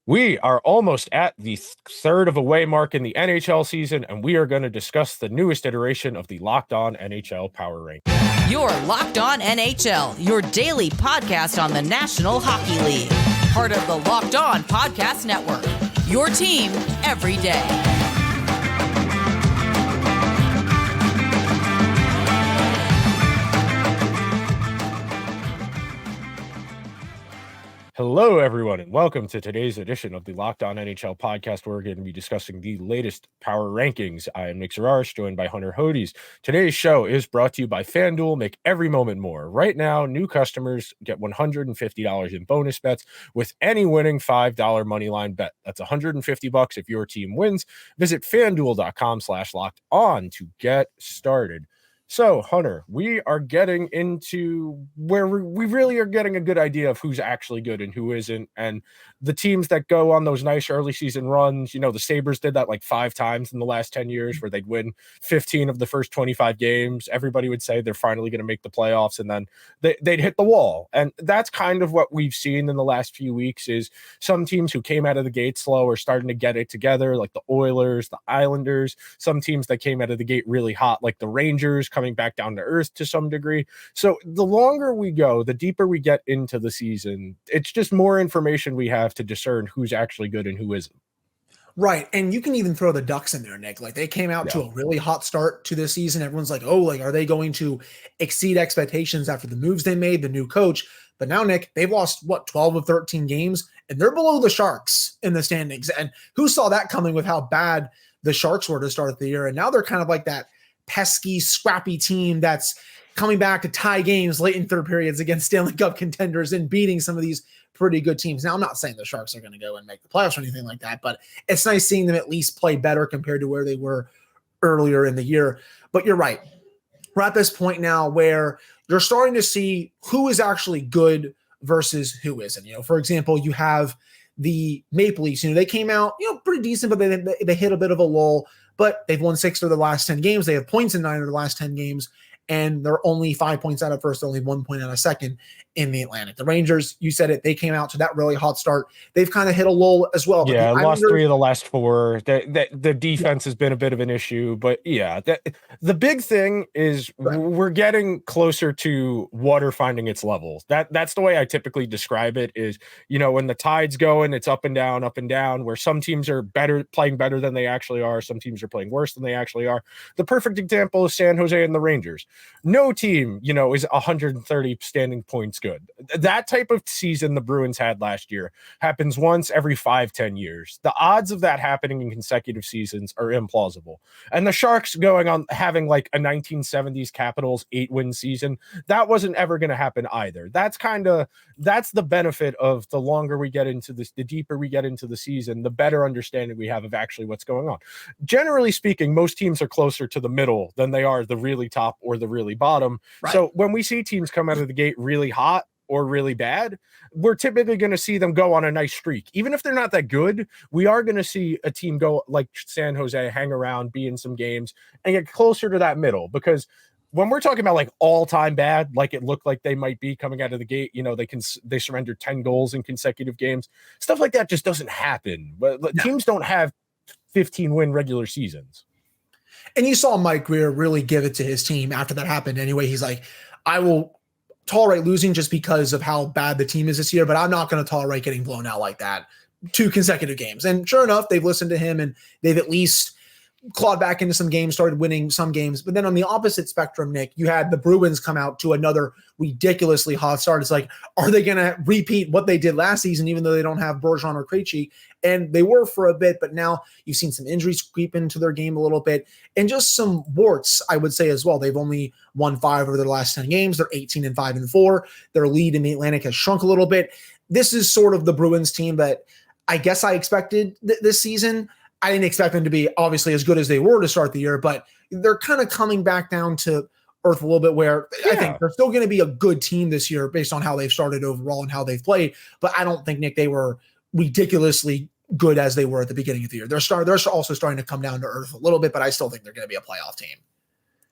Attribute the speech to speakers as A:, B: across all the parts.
A: We are almost at the third of away mark in the NHL season, and we are going to discuss the newest iteration of the Locked On NHL Power Rankings.
B: Your Locked On NHL, your daily podcast on the National Hockey League. Part of the Locked On Podcast Network, your team every day.
A: Hello, everyone, and welcome to today's edition of the Locked On NHL podcast. We're going to be discussing the latest power rankings. I am Nick Zararis, joined by Hunter Hodes. Today's show is brought to you by FanDuel. Make every moment more. Right now, new customers get $150 in bonus bets with any winning $5 moneyline bet. That's $150 if your team wins. Visit FanDuel.com/locked-on to get started. So, Hunter, we are getting into where we really are getting a good idea of who's actually good and who isn't. And the teams that go on those nice early season runs, the Sabres did that like 5 times in the last 10 years where they'd win 15 of the first 25 games. Everybody would say they're finally going to make the playoffs, and then they'd hit the wall. And that's kind of what we've seen in the last few weeks is some teams who came out of the gate slow are starting to get it together, like the Oilers, the Islanders, some teams that came out of the gate really hot, like the Rangers, coming back down to earth to some degree. So the longer we go, the deeper we get into the season, it's just more information we have to discern who's actually good and who isn't.
C: Right. And you can even throw the Ducks in there, Nick. Like, they came out to a really hot start to this season. Everyone's like, are they going to exceed expectations after the moves they made, the new coach? But now, Nick, they've lost 12 of 13 games, and they're below the Sharks in the standings. And who saw that coming with how bad the Sharks were to start the year? And now they're kind of like that pesky, scrappy team that's coming back to tie games late in third periods against Stanley Cup contenders and beating some of these pretty good teams. Now, I'm not saying the Sharks are going to go and make the playoffs or anything like that, but it's nice seeing them at least play better compared to where they were earlier in the year. But you're right. We're at this point now where you're starting to see who is actually good versus who isn't. For example, you have the Maple Leafs. They came out, pretty decent, but they hit a bit of a lull. But they've won 6 of the last 10 games. They have points in 9 of the last 10 games, and they're only 5 points out of first, only 1 point out of second in the Atlantic. The Rangers, you said it, they came out to that really hot start. They've kind of hit a lull as well.
A: Yeah, lost 3 of the last 4. The defense has been a bit of an issue, but the big thing is we're getting closer to water finding its level. That's the way I typically describe it is, when the tide's going, it's up and down, where some teams are playing better than they actually are. Some teams are playing worse than they actually are. The perfect example is San Jose and the Rangers. No team, is 130 standing points good. That type of season the Bruins had last year happens once every 5-10 years. The odds of that happening in consecutive seasons are implausible. And the Sharks going on having like a 1970s Capitals 8-win season, that wasn't ever going to happen either. That's the benefit of the longer we get into this, the deeper we get into the season, the better understanding we have of actually what's going on. Generally speaking, most teams are closer to the middle than they are the really top or the really bottom. Right. So when we see teams come out of the gate really hot or really bad, we're typically going to see them go on a nice streak. Even if they're not that good, we are going to see a team go like San Jose, hang around, be in some games, and get closer to that middle. Because when we're talking about like all-time bad, like it looked like they might be coming out of the gate, they surrendered 10 goals in consecutive games. Stuff like that just doesn't happen. But teams don't have 15-win regular seasons.
C: And you saw Mike Grier really give it to his team after that happened. Anyway, he's like, I will tolerate losing just because of how bad the team is this year, but I'm not going to tolerate getting blown out like that 2 consecutive games. And sure enough, they've listened to him and they've at least clawed back into some games, started winning some games. But then on the opposite spectrum, Nick, you had the Bruins come out to another ridiculously hot start. It's like, are they going to repeat what they did last season, even though they don't have Bergeron or Krejci? And they were for a bit, but now you've seen some injuries creep into their game a little bit and just some warts, I would say, as well. They've only won 5 over their last 10 games. They're 18-5-4. Their lead in the Atlantic has shrunk a little bit. This is sort of the Bruins team that I guess I expected this season. I didn't expect them to be obviously as good as they were to start the year, but they're kind of coming back down to earth a little bit where I think they're still going to be a good team this year based on how they've started overall and how they've played. But I don't think, Nick, they were ridiculously good as they were at the beginning of the year. They're also starting to come down to earth a little bit, but I still think they're going to be a playoff team.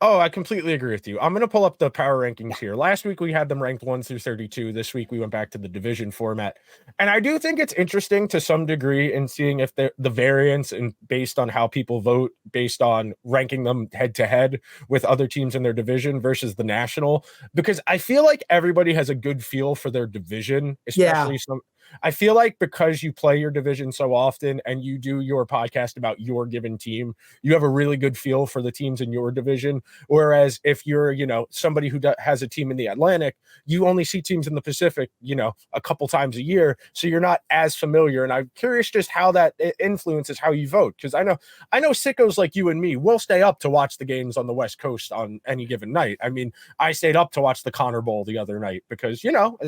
A: Oh, I completely agree with you. I'm going to pull up the power rankings here. Last week we had them ranked 1 through 32. This week we went back to the division format. And I do think it's interesting to some degree in seeing if the variance and based on how people vote, based on ranking them head to head with other teams in their division versus the national, because I feel like everybody has a good feel for their division, especially some. I feel like because you play your division so often and you do your podcast about your given team, you have a really good feel for the teams in your division. Whereas if you're, somebody who has a team in the Atlantic, you only see teams in the Pacific, a couple times a year. So you're not as familiar. And I'm curious just how that influences how you vote. Because I know sickos like you and me will stay up to watch the games on the West Coast on any given night. I mean, I stayed up to watch the Connor Bowl the other night because,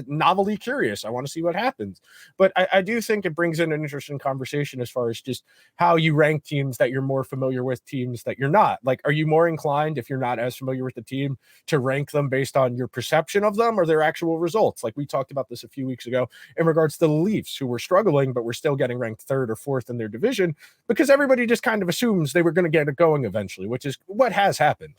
A: novelty curious. I want to see what happens. But I do think it brings in an interesting conversation as far as just how you rank teams that you're more familiar with, teams that you're not. Like, are you more inclined, if you're not as familiar with the team, to rank them based on your perception of them or their actual results? Like we talked about this a few weeks ago in regards to the Leafs, who were struggling, but were still getting ranked 3rd or 4th in their division because everybody just kind of assumes they were going to get it going eventually, which is what has happened.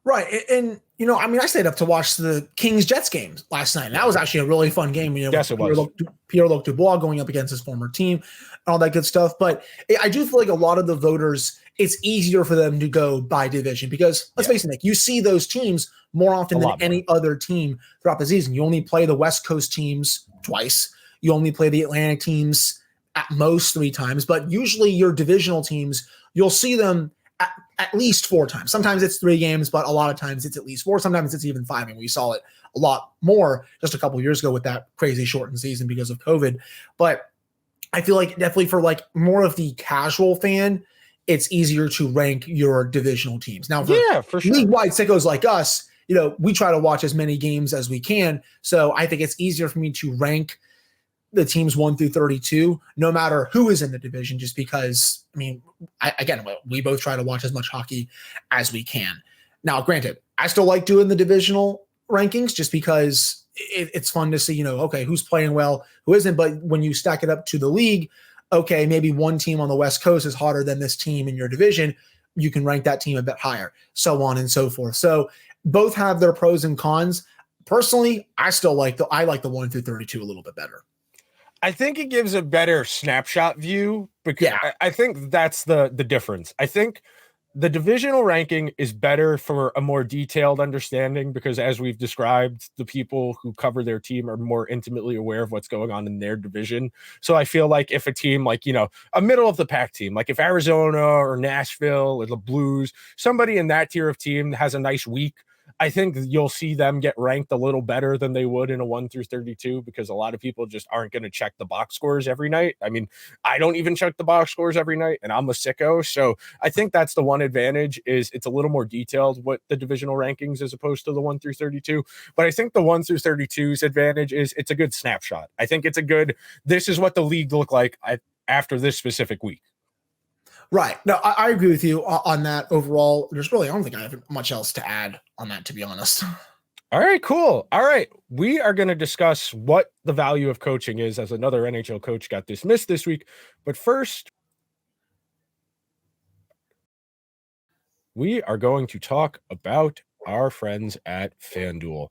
C: Right. And, I stayed up to watch the Kings-Jets games last night. And that was actually a really fun game.
A: Yes, it was.
C: Pierre-Luc Dubois going up against his former team and all that good stuff. But I do feel like a lot of the voters, it's easier for them to go by division because, let's face it, Nick, you see those teams more often than any other team throughout the season. You only play the West Coast teams twice. You only play the Atlantic teams at most 3 times. But usually your divisional teams, you'll see them at least 4 times. Sometimes it's 3 games, but a lot of times it's at least 4. Sometimes it's even 5. And we saw it a lot more just a couple of years ago with that crazy shortened season because of COVID. But I feel like definitely for like more of the casual fan, it's easier to rank your divisional teams. Now, for sure. League-wide sickos like us, we try to watch as many games as we can. So I think it's easier for me to rank the teams 1 through 32, no matter who is in the division, just because, we both try to watch as much hockey as we can. Now, granted, I still like doing the divisional rankings just because it's fun to see, okay, who's playing well, who isn't. But when you stack it up to the league, okay, maybe one team on the West Coast is hotter than this team in your division. You can rank that team a bit higher, so on and so forth. So both have their pros and cons. Personally, I like the 1 through 32 a little bit better.
A: I think it gives a better snapshot view because I think that's the difference. I think the divisional ranking is better for a more detailed understanding because, as we've described, the people who cover their team are more intimately aware of what's going on in their division. So I feel like if a team like, a middle of the pack team, like if Arizona or Nashville or the Blues, somebody in that tier of team has a nice week, I think you'll see them get ranked a little better than they would in a 1 through 32 because a lot of people just aren't going to check the box scores every night. I mean, I don't even check the box scores every night and I'm a sicko. So I think that's the one advantage is it's a little more detailed what the divisional rankings as opposed to the 1 through 32. But I think the 1 through 32's advantage is it's a good snapshot. I think it's this is what the league looked like after this specific week.
C: Right. No, I agree with you on that overall. I don't think I have much else to add on that, to be honest.
A: All right, cool. All right. We are going to discuss what the value of coaching is as another NHL coach got dismissed this week. But first, we are going to talk about our friends at FanDuel.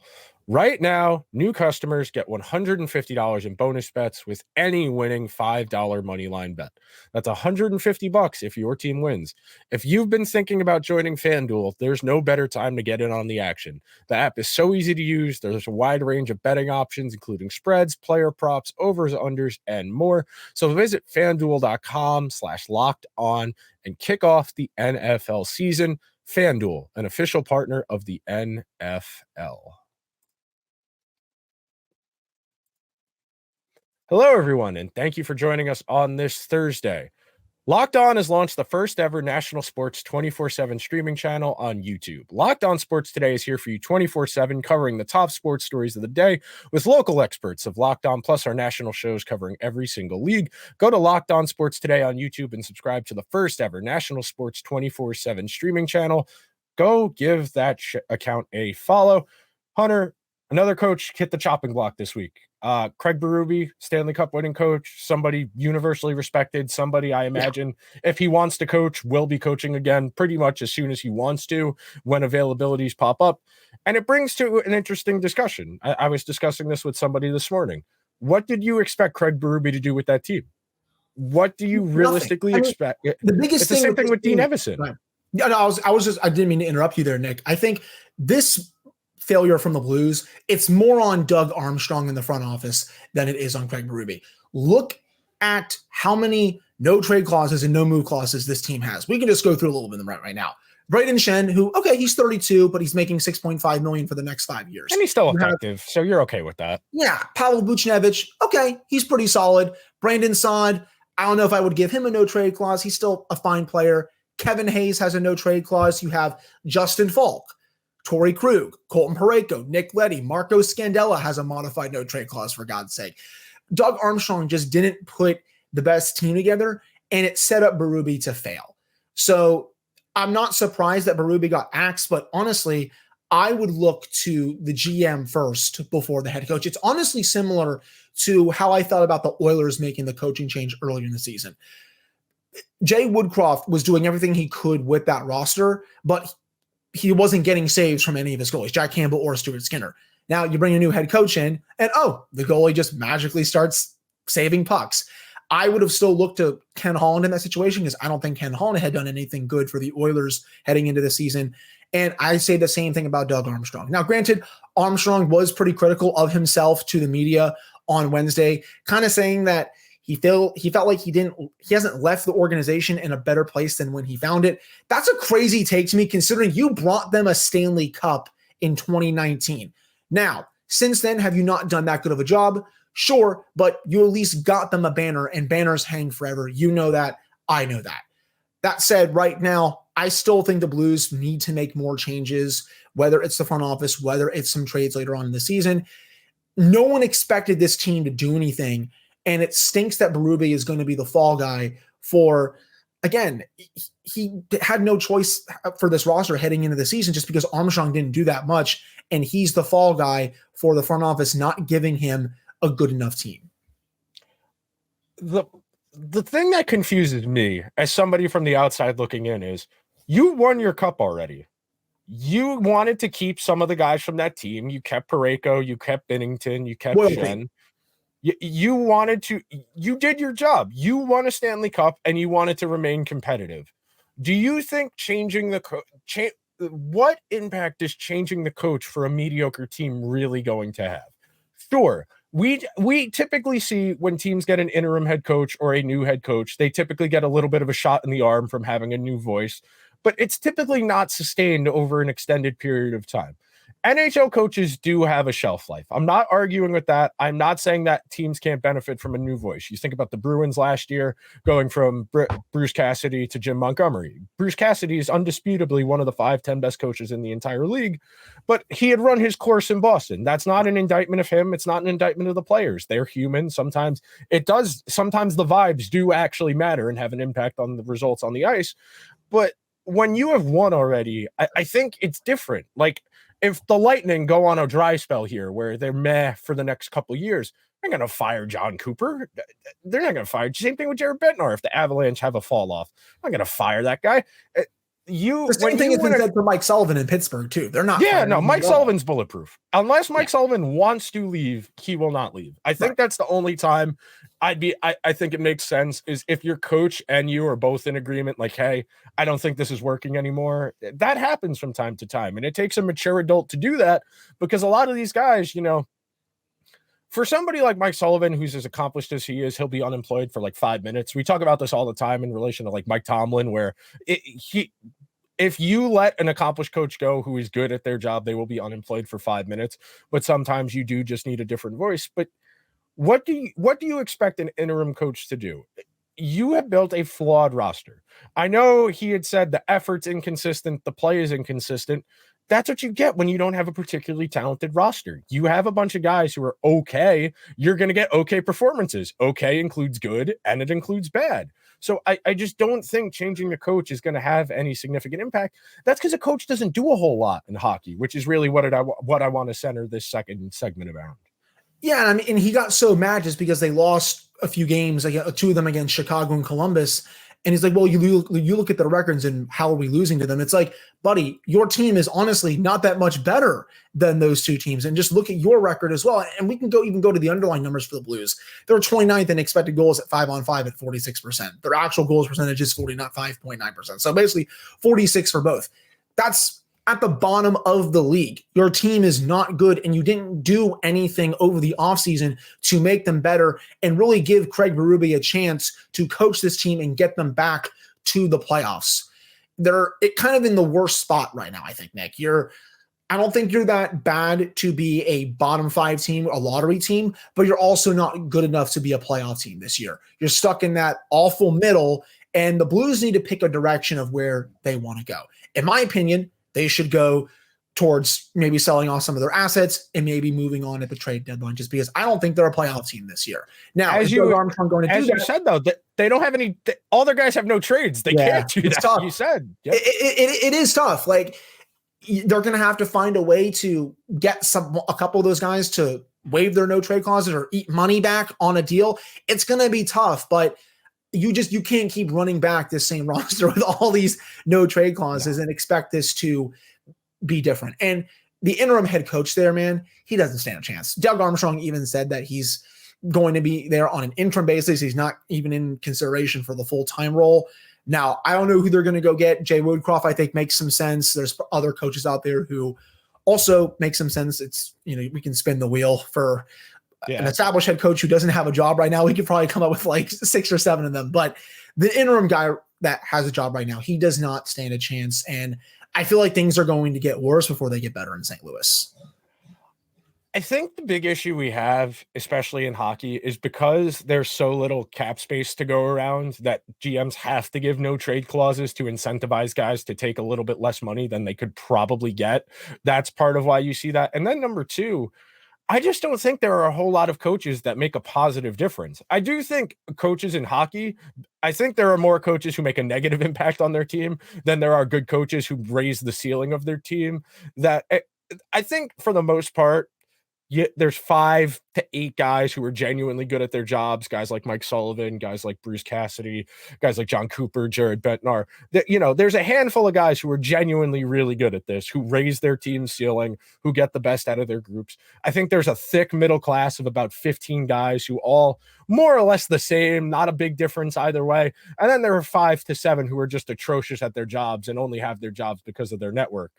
A: Right now, new customers get $150 in bonus bets with any winning $5 moneyline bet. That's $150 if your team wins. If you've been thinking about joining FanDuel, there's no better time to get in on the action. The app is so easy to use. There's a wide range of betting options, including spreads, player props, overs, unders, and more. So visit FanDuel.com/locked-on and kick off the NFL season. FanDuel, an official partner of the NFL. Hello, everyone, and thank you for joining us on this Thursday. Locked On has launched the first ever national sports 24/7 streaming channel on YouTube. Locked On Sports Today is here for you 24/7, covering the top sports stories of the day with local experts of Locked On, plus our national shows covering every single league. Go to Locked On Sports Today on YouTube and subscribe to the first ever national sports 24/7 streaming channel. Go give that account a follow. Hunter, Another coach hit the chopping block this week. Craig Berube, Stanley Cup winning coach, somebody universally respected, somebody I imagine if he wants to coach, will be coaching again pretty much as soon as he wants to when availabilities pop up. And it brings to an interesting discussion. I was discussing this with somebody this morning. What did you expect Craig Berube to do with that team? What do you realistically expect?
C: The biggest
A: it's the same thing with Dean Evison.
C: Right. Yeah, no, I didn't mean to interrupt you there, Nick. I think this failure from the Blues, it's more on Doug Armstrong in the front office than it is on Craig Berube. Look at how many no trade clauses and no move clauses this team has. We can just go through a little bit of them right now. Braden Shen, who, okay, he's 32, but he's making $6.5 million for the next 5 years.
A: And he's still effective, so you're okay with that.
C: Yeah. Pavel Buchnevich, okay, he's pretty solid. Brandon Saad, I don't know if I would give him a no trade clause. He's still a fine player. Kevin Hayes has a no trade clause. You have Justin Falk, Torrey Krug, Colton Parayko, Nick Leddy, Marco Scandella has a modified no trade clause, for God's sake. Doug Armstrong just didn't put the best team together, and it set up Berube to fail. So I'm not surprised that Berube got axed, but honestly, I would look to the GM first before the head coach. It's honestly similar to how I felt about the Oilers making the coaching change earlier in the season. Jay Woodcroft was doing everything he could with that roster, but he wasn't getting saves from any of his goalies, Jack Campbell or Stuart Skinner. Now you bring a new head coach in, and the goalie just magically starts saving pucks. I would have still looked to Ken Holland in that situation because I don't think Ken Holland had done anything good for the Oilers heading into the season. And I say the same thing about Doug Armstrong. Now, granted, Armstrong was pretty critical of himself to the media on Wednesday, kind of saying that he felt like he hasn't left the organization in a better place than when he found it. That's a crazy take to me, considering you brought them a Stanley Cup in 2019. Now, since then, have you not done that good of a job? Sure, but you at least got them a banner, and banners hang forever. You know that. I know that. That said, right now, I still think the Blues need to make more changes, whether it's the front office, whether it's some trades later on in the season. No one expected this team to do anything, and it stinks that Berube is going to be the fall guy for, again, he had no choice for this roster heading into the season just because Armstrong didn't do that much, and he's the fall guy for the front office not giving him a good enough team.
A: The thing that confuses me as somebody from the outside looking in is you won your cup already. You wanted to keep some of the guys from that team. You kept Parayko, you kept Binnington, you kept Shen. You wanted to, you did your job. You won a Stanley Cup and you wanted to remain competitive. Do you think changing the what impact is changing the coach for a mediocre team really going to have? Sure. We typically see when teams get an interim head coach or a new head coach, they typically get a little bit of a shot in the arm from having a new voice, but it's typically not sustained over an extended period of time. NHL coaches do have a shelf life. I'm not arguing with that. I'm not saying that teams can't benefit from a new voice. You think about the Bruins last year going from Bruce Cassidy to Jim Montgomery. Bruce Cassidy is undisputably one of the 5-10 best coaches in the entire league, but he had run his course in Boston. That's not an indictment of him. It's not an indictment of the players. They're human. Sometimes the vibes do actually matter and have an impact on the results on the ice. But when you have won already, I think it's different. Like, if the Lightning go on a dry spell here where they're meh for the next couple of years, they're going to fire John Cooper. They're not going to fire. Same thing with Jared Bednar. If the Avalanche have a fall off, I'm going to fire that guy. The
C: same thing has been said for Mike Sullivan in Pittsburgh too. They're not.
A: Yeah, no, Mike Sullivan's bulletproof. Unless Mike Sullivan wants to leave, he will not leave. I think that's the only time I think it makes sense is if your coach and you are both in agreement, like, hey, I don't think this is working anymore. That happens from time to time. And it takes a mature adult to do that because a lot of these guys, for somebody like Mike Sullivan, who's as accomplished as he is, he'll be unemployed for like 5 minutes. We talk about this all the time in relation to like Mike Tomlin, where if you let an accomplished coach go who is good at their job, they will be unemployed for 5 minutes. But sometimes you do just need a different voice. But what do you expect an interim coach to do? You have built a flawed roster. I know he had said the effort's inconsistent, the play is inconsistent. that's what you get when you don't have a particularly talented roster. You have a bunch of guys who are okay. You're going to get okay performances. Okay includes good and it includes bad. So I just don't think changing the coach is going to have any significant impact. That's because a coach doesn't do a whole lot in hockey, which is really what I want to center this second segment around.
C: Yeah, I mean, and he got so mad just because they lost a few games, like 2 of them against Chicago and Columbus. And he's like, well, you look at the records and how are we losing to them? It's like, buddy, your team is honestly not that much better than those 2 teams. And just look at your record as well. And we can even go to the underlying numbers for the Blues. They're 29th in expected goals at 5-on-5 at 46%. Their actual goals percentage is 5.9%. So basically 46 for both. That's at the bottom of the league. Your team is not good, and you didn't do anything over the offseason to make them better and really give Craig Berube a chance to coach this team and get them back to the playoffs. They're kind of in the worst spot right now, I think, Nick. I don't think you're that bad to be a bottom 5 team, a lottery team, but you're also not good enough to be a playoff team this year. You're stuck in that awful middle, and the Blues need to pick a direction of where they want to go. In my opinion, they should go towards maybe selling off some of their assets and maybe moving on at the trade deadline, just because I don't think they're a playoff team this year. Now, as you
A: said, though, they don't have any. All their guys have no trades. They can't do that. Tough. You said
C: it is tough. Like, they're going to have to find a way to get a couple of those guys to waive their no trade clauses or eat money back on a deal. It's going to be tough, but you can't keep running back this same roster with all these no trade clauses and expect this to be different. And the interim head coach there, man, he doesn't stand a chance. Doug Armstrong even said that he's going to be there on an interim basis. He's not even in consideration for the full-time role. Now, I don't know who they're going to go get. Jay Woodcroft, I think, makes some sense. There's other coaches out there who also make some sense. It's, we can spin the wheel for an established head coach who doesn't have a job right now. We could probably come up with like 6 or 7 of them, but the interim guy that has a job right now, he does not stand a chance. And I feel like things are going to get worse before they get better in St. Louis.
A: I think the big issue we have, especially in hockey, is because there's so little cap space to go around that GMs have to give no trade clauses to incentivize guys to take a little bit less money than they could probably get. That's part of why you see that. And then number 2, I just don't think there are a whole lot of coaches that make a positive difference. I do think coaches in hockey, I think there are more coaches who make a negative impact on their team than there are good coaches who raise the ceiling of their team. That I think for the most part, there's 5 to 8 guys who are genuinely good at their jobs. Guys like Mike Sullivan, guys like Bruce Cassidy, guys like John Cooper, Jared Bednar. There's a handful of guys who are genuinely really good at this, who raise their team's ceiling, who get the best out of their groups. I think there's a thick middle class of about 15 guys who all more or less the same, not a big difference either way. And then there are 5 to 7 who are just atrocious at their jobs and only have their jobs because of their network.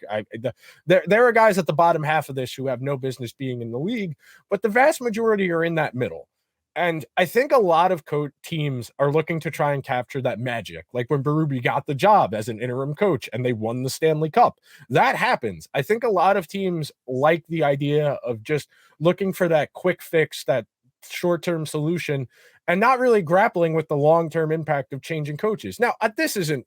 A: There are guys at the bottom half of this who have no business being in the league, but the vast majority are in that middle. And I think a lot of teams are looking to try and capture that magic. Like when Berube got the job as an interim coach and they won the Stanley Cup. That happens. I think a lot of teams like the idea of just looking for that quick fix, that short-term solution, and not really grappling with the long-term impact of changing coaches. Now, this isn't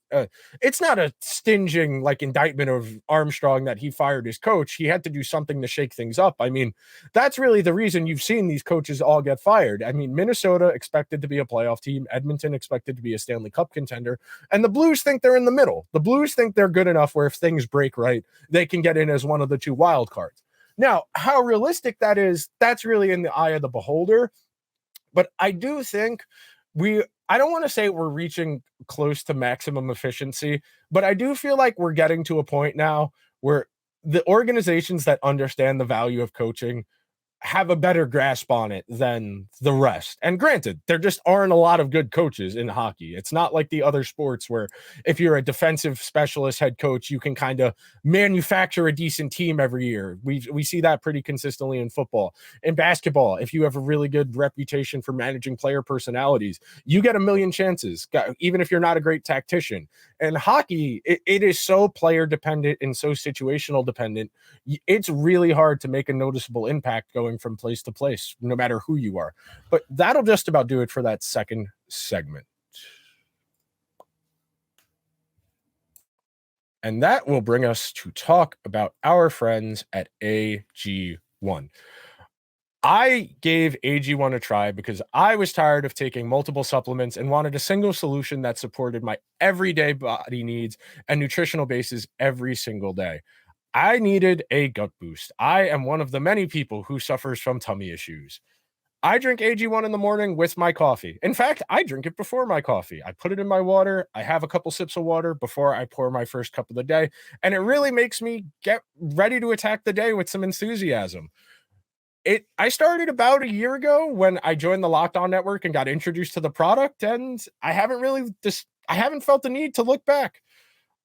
A: it's not a stinging like indictment of Armstrong that he fired his coach. He had to do something to shake things up. I mean, that's really the reason you've seen these coaches all get fired. I mean, Minnesota expected to be a playoff team, Edmonton expected to be a Stanley Cup contender, and the Blues think they're in the middle. The Blues think they're good enough where if things break right, they can get in as one of the 2 wild cards. Now, how realistic that is, that's really in the eye of the beholder. But I do think I don't want to say we're reaching close to maximum efficiency, but I do feel like we're getting to a point now where the organizations that understand the value of coaching have a better grasp on it than the rest. And granted, there just aren't a lot of good coaches in hockey. It's not like the other sports where if you're a defensive specialist head coach, you can kind of manufacture a decent team every year. We see that pretty consistently in football. In basketball, if you have a really good reputation for managing player personalities, you get a million chances, even if you're not a great tactician. And hockey, it is so player dependent and so situational dependent. It's really hard to make a noticeable impact going from place to place, no matter who you are. But that'll just about do it for that second segment. And that will bring us to talk about our friends at AG1. I gave AG1 a try because I was tired of taking multiple supplements and wanted a single solution that supported my everyday body needs and nutritional bases every single day. I needed a gut boost. I am one of the many people who suffers from tummy issues. I drink AG1 in the morning with my coffee. In fact, I drink it before my coffee. I put it in my water. I have a couple sips of water before I pour my first cup of the day. And it really makes me get ready to attack the day with some enthusiasm. I started about a year ago when I joined the Locked On Network and got introduced to the product, and I haven't felt the need to look back.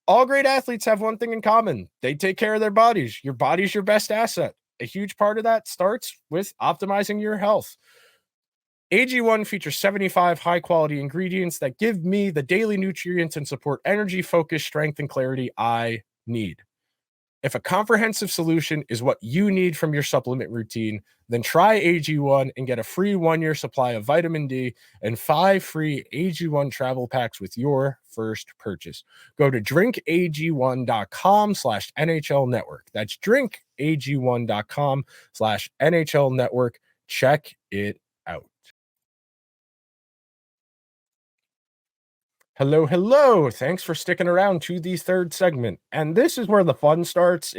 A: All great athletes have one thing in common. They take care of their bodies. Your body's your best asset. A huge part of that starts with optimizing your health. AG1 features 75 high-quality ingredients that give me the daily nutrients and support energy, focus, strength, and clarity I need. If a comprehensive solution is what you need from your supplement routine, then try AG1 and get a free 1-year supply of vitamin D and 5 free AG1 travel packs with your first purchase. Go to drinkag1.com/NHL network. That's drinkag1.com/NHL network. Check it out. Hello. Thanks for sticking around to the third segment. And this is where the fun starts.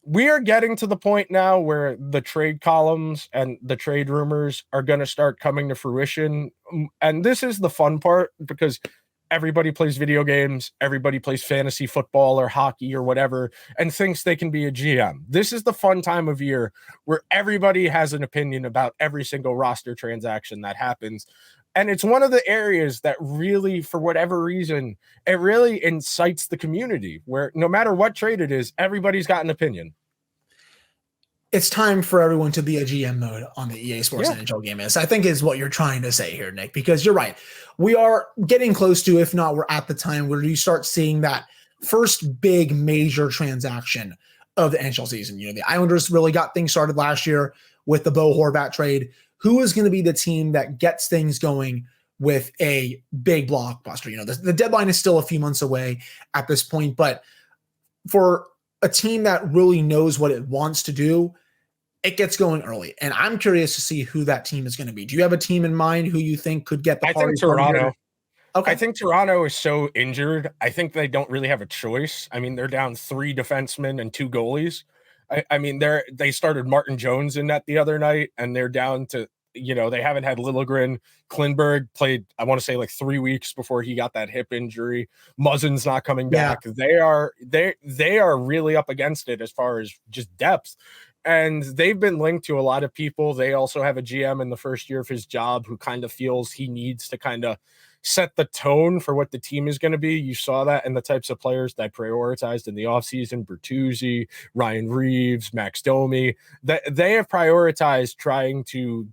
A: We are getting to the point now where the trade columns and the trade rumors are going to start coming to fruition. And this is the fun part because everybody plays video games, everybody plays fantasy football or hockey or whatever, and thinks they can be a GM. This is the fun time of year where everybody has an opinion about every single roster transaction that happens. And it's one of the areas that really, for whatever reason, it really incites the community where no matter what trade it is, everybody's got an opinion.
C: It's time for everyone to be a GM mode on the EA Sports NHL game I think is what you're trying to say here, Nick, because you're right. We are getting close to, if not, we're at the time where you start seeing that first big major transaction of the NHL season. You know, the Islanders really got things started last year with the Bo Horvat trade. Who is going to be the team that gets things going with a big blockbuster? You know, the deadline is still a few months away at this point, but for a team that really knows what it wants to do, it gets going early. And I'm curious to see who that team is going to be. Do you have a team in mind who you think could get the party?
A: I think Toronto.
C: Okay.
A: I think Toronto is so injured. I think they don't really have a choice. I mean, they're down 3 defensemen and 2 goalies. I mean, they started Martin Jones in that the other night, and they're down to, you know, they haven't had Liljegren. Klingberg played, I want to say, like 3 weeks before he got that hip injury. Muzzin's not coming back. They are really up against it as far as just depth. And they've been linked to a lot of people. They also have a GM in the first year of his job who kind of feels he needs to kind of set the tone for what the team is going to be. You saw that in the types of players that prioritized in the offseason: Bertuzzi, Ryan Reeves, Max Domi. They have prioritized trying to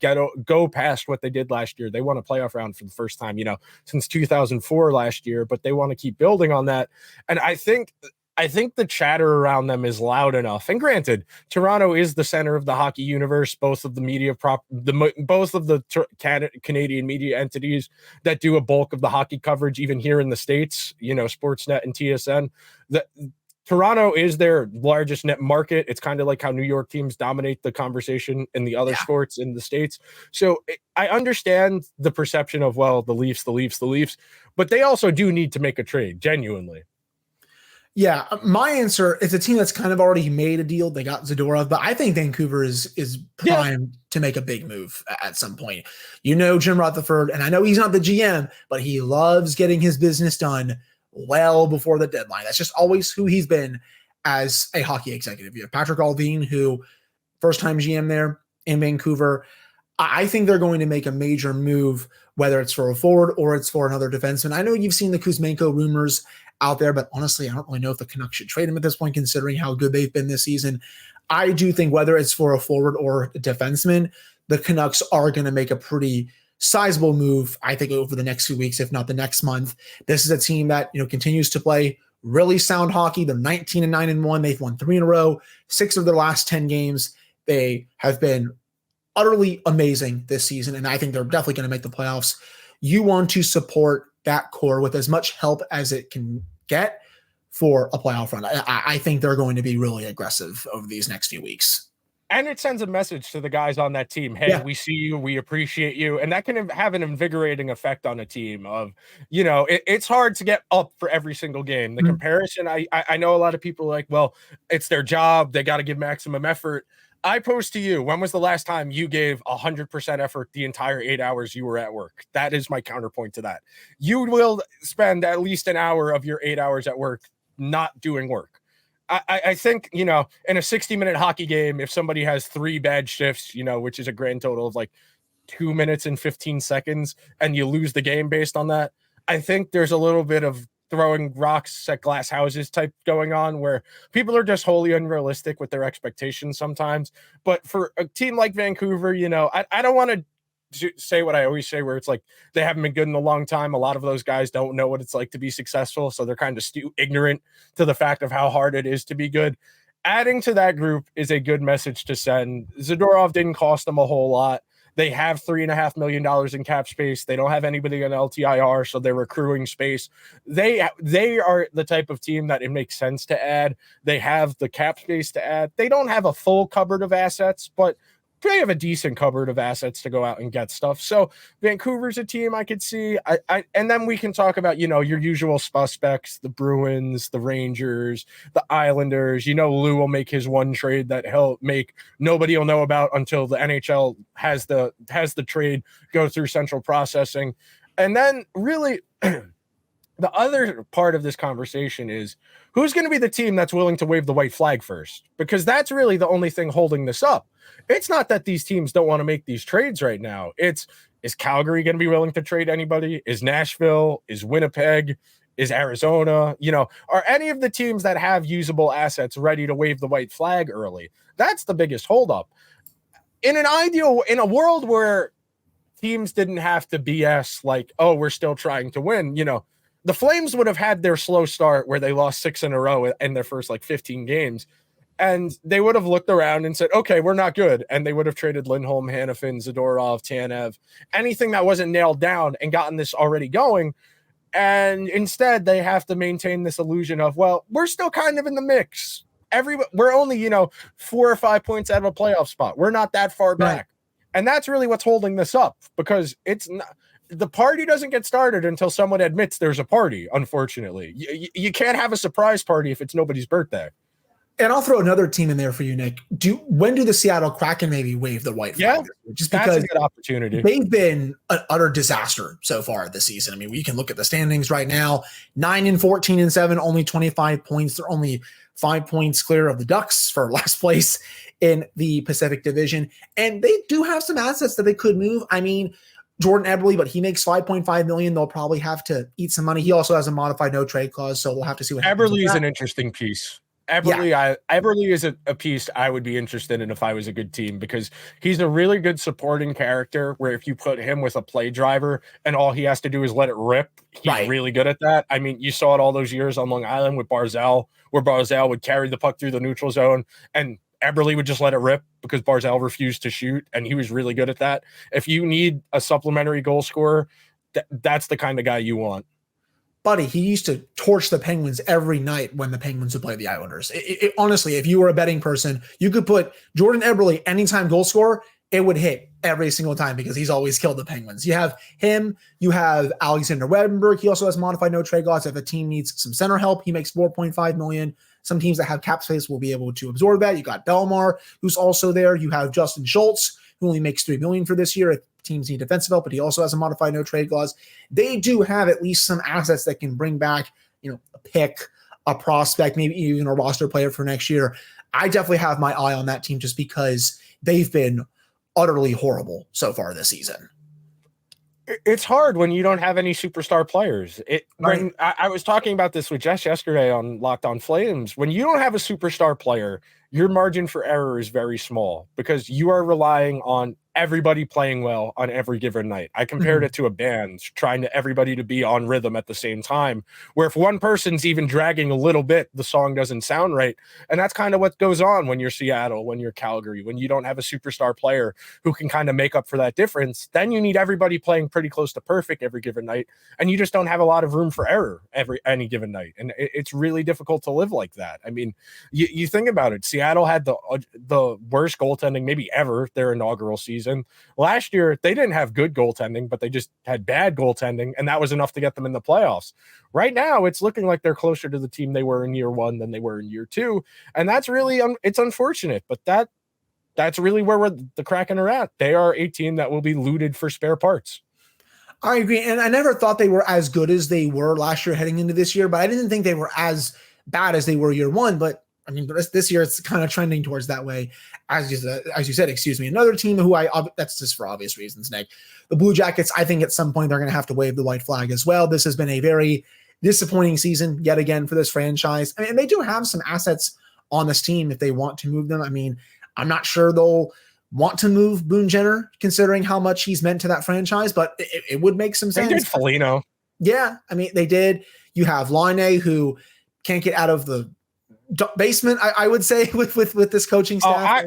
A: go past what they did last year. They won a playoff round for the first time, you know, since 2004 last year, but they want to keep building on that. And I think the chatter around them is loud enough. And granted, Toronto is the center of the hockey universe. Both of the media both of the Canadian media entities that do a bulk of the hockey coverage, even here in the States, you know, Sportsnet and TSN, Toronto is their largest net market. It's kind of like how New York teams dominate the conversation in the other sports in the States. So I understand the perception of, well, the Leafs, but they also do need to make a trade, genuinely.
C: Yeah, my answer is a team that's kind of already made a deal. They got Zadorov, but I think Vancouver is primed to make a big move at some point. You know, Jim Rutherford, and I know he's not the GM, but he loves getting his business done well before the deadline. That's just always who he's been as a hockey executive. You have Patrick Alvin, who first-time GM there in Vancouver. I think they're going to make a major move, whether it's for a forward or it's for another defenseman. I know you've seen the Kuzmenko rumors out there, but honestly, I don't really know if the Canucks should trade him at this point, considering how good they've been this season. I do think whether it's for a forward or a defenseman, the Canucks are going to make a pretty sizable move, I think, over the next few weeks, if not the next month. This is a team that, you know, continues to play really sound hockey. They're 19-9-1. They've won 3 in a row, 6 of their last 10 games. They have been utterly amazing this season, and I think they're definitely going to make the playoffs. You want to support that core with as much help as it can get for a playoff run. I think they're going to be really aggressive over these next few weeks.
A: And it sends a message to the guys on that team. Hey, we see you, we appreciate you. And that can have an invigorating effect on a team of, it's hard to get up for every single game. The comparison, I know a lot of people are like, well, it's their job. They got to give maximum effort. I pose to you, when was the last time you gave 100% effort the entire 8 hours you were at work? That is my counterpoint to that. You will spend at least an hour of your 8 hours at work not doing work. I think, in a 60-minute hockey game, if somebody has 3 bad shifts, which is a grand total of like 2 minutes and 15 seconds, and you lose the game based on that, I think there's a little bit of throwing rocks at glass houses type going on where people are just wholly unrealistic with their expectations sometimes. But for a team like Vancouver, I don't want to say what I always say, where it's like they haven't been good in a long time. A lot of those guys don't know what it's like to be successful, so they're kind of ignorant to the fact of how hard it is to be good. Adding to that group is a good message to send. Zadorov didn't cost them a whole lot. They have $3.5 million in cap space. They don't have anybody on LTIR, so they're accruing space. They are the type of team that it makes sense to add. They have the cap space to add. They don't have a full cupboard of assets, but they have a decent cupboard of assets to go out and get stuff. So Vancouver's a team I could see. And then we can talk about, your usual suspects, the Bruins, the Rangers, the Islanders. Lou will make his one trade that he'll make nobody will know about until the NHL has the trade go through central processing. And then really the other part of this conversation is who's going to be the team that's willing to wave the white flag first? Because that's really the only thing holding this up. It's not that these teams don't want to make these trades right now. Is Calgary going to be willing to trade anybody? Is Nashville? Is Winnipeg? Is Arizona? Are any of the teams that have usable assets ready to wave the white flag early? That's the biggest holdup. In a world where teams didn't have to BS like, oh, we're still trying to win, the Flames would have had their slow start where they lost 6 in a row in their first 15 games. And they would have looked around and said, okay, we're not good. And they would have traded Lindholm, Hanifin, Zadorov, Tanev, anything that wasn't nailed down and gotten this already going. And instead, they have to maintain this illusion of, well, we're still kind of in the mix. We're only, 4 or 5 points out of a playoff spot. We're not that far back. Right. And that's really what's holding this up, because it's not. The party doesn't get started until someone admits there's a party, unfortunately. You can't have a surprise party if it's nobody's birthday.
C: And I'll throw another team in there for you, Nick. When do the Seattle Kraken maybe wave the white flag? Just because
A: that's a good opportunity.
C: They've been an utter disaster so far this season. I mean, we can look at the standings right now: 9-14-7, only 25 points. They're only 5 points clear of the Ducks for last place in the Pacific Division. And they do have some assets that they could move. I mean, Jordan Eberle, but he makes $5.5 million. They'll probably have to eat some money. He also has a modified no trade clause, so we'll have to see what happens.
A: Eberle is an interesting piece. Eberle is a piece I would be interested in if I was a good team, because he's a really good supporting character where if you put him with a play driver and all he has to do is let it rip, he's really good at that. I mean, you saw it all those years on Long Island with Barzal, where Barzal would carry the puck through the neutral zone and Eberle would just let it rip because Barzal refused to shoot, and he was really good at that. If you need a supplementary goal scorer, that's the kind of guy you want.
C: Buddy, he used to torch the Penguins every night when the Penguins would play the Islanders. Honestly, if you were a betting person, you could put Jordan Eberle anytime goal scorer, it would hit every single time because he's always killed the Penguins. You have him, you have Alexander Wedenberg. He also has modified no trade clause. If a team needs some center help, he makes $4.5 million. Some teams that have cap space will be able to absorb that. You got Belmar, who's also there. You have Justin Schultz, who only makes $3 million for this year. If teams need defensive help, but he also has a modified no trade clause. They do have at least some assets that can bring back, a pick, a prospect, maybe even a roster player for next year. I definitely have my eye on that team just because they've been utterly horrible so far this season.
A: It's hard when you don't have any superstar players. When I was talking about this with Jess yesterday on Locked On Flames, when you don't have a superstar player, your margin for error is very small because you are relying on everybody playing well on every given night. I compared it to a band trying to everybody to be on rhythm at the same time, where if one person's even dragging a little bit, the song doesn't sound right. And that's kind of what goes on when you're Seattle, when you're Calgary, when you don't have a superstar player who can kind of make up for that difference. Then you need everybody playing pretty close to perfect every given night, and you just don't have a lot of room for error any given night. And it's really difficult to live like that. I mean, you think about it. Seattle had the worst goaltending maybe ever their inaugural season. Last year, they didn't have good goaltending, but they just had bad goaltending, and that was enough to get them in the playoffs. Right now, it's looking like they're closer to the team they were in year one than they were in year two, and that's really it's unfortunate, but that's really where the Kraken are at. They are a team that will be looted for spare parts.
C: I agree, and I never thought they were as good as they were last year heading into this year, but I didn't think they were as bad as they were year one. But I mean, this year it's kind of trending towards that way, as you said. Excuse me. Another team who that's just for obvious reasons, Nick. The Blue Jackets. I think at some point they're going to have to wave the white flag as well. This has been a very disappointing season yet again for this franchise. I mean, they do have some assets on this team if they want to move them. I mean, I'm not sure they'll want to move Boone Jenner considering how much he's meant to that franchise, but it would make some sense.
A: They did Foligno.
C: Yeah, I mean, they did. You have Laine, who can't get out of the basement, I would say, with this coaching staff.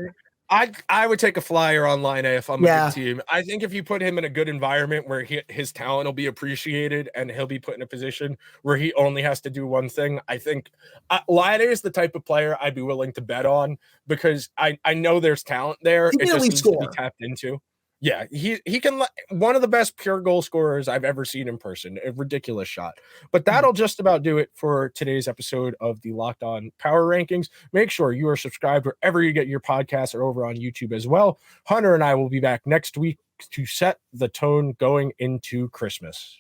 A: I would take a flyer on Laine if I'm a good team. I think if you put him in a good environment where his talent will be appreciated and he'll be put in a position where he only has to do one thing, I think Laine is the type of player I'd be willing to bet on, because I know there's talent there. It just needs to be tapped into. Yeah, he can, one of the best pure goal scorers I've ever seen in person. A ridiculous shot. But that'll just about do it for today's episode of the Locked On Power Rankings. Make sure you are subscribed wherever you get your podcasts, or over on YouTube as well. Hunter and I will be back next week to set the tone going into Christmas.